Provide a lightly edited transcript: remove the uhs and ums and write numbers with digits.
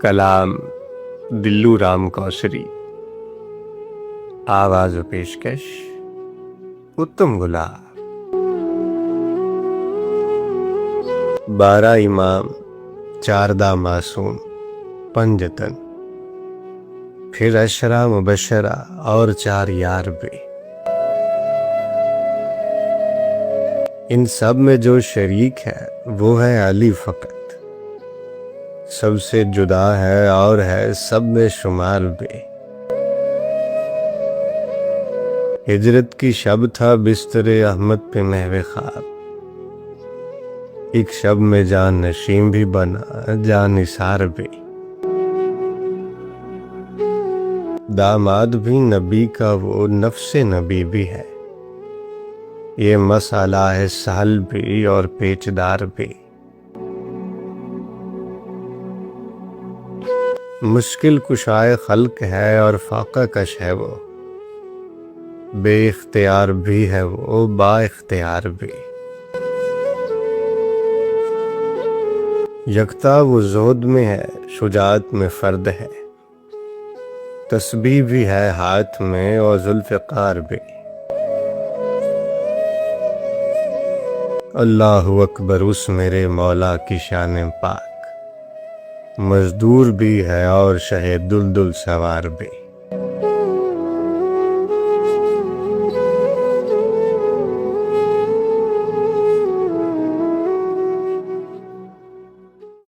کلام دلو رام کوسری، آواز و پیشکش اتم گلاب۔ 12 امام، 14 معصوم، پنجتن، پھر 10 مبشرہ اور 4 یار بھی۔ ان سب میں جو شریک ہے وہ ہے علی فقط، سب سے جدا ہے اور ہے سب میں شمار بھی۔ ہجرت کی شب تھا بستر احمد پہ محو خواب، ایک شب میں جان نشین بھی بنا جان نثار بھی۔ داماد بھی نبی کا وہ نفس نبی بھی ہے، یہ مسئلہ ہے سہل بھی اور پیچدار بھی۔ مشکل کشائے خلق ہے اور فاقہ کش ہے وہ، بے اختیار بھی ہے وہ با اختیار بھی۔ یکتا وہ زہد میں ہے شجاعت میں فرد ہے، تسبیح بھی ہے ہاتھ میں اور ذوالفقار بھی۔ اللہ اکبر اس میرے مولا کی شان پاک، مزدور بھی ہے اور شہ دلدل سوار بھی۔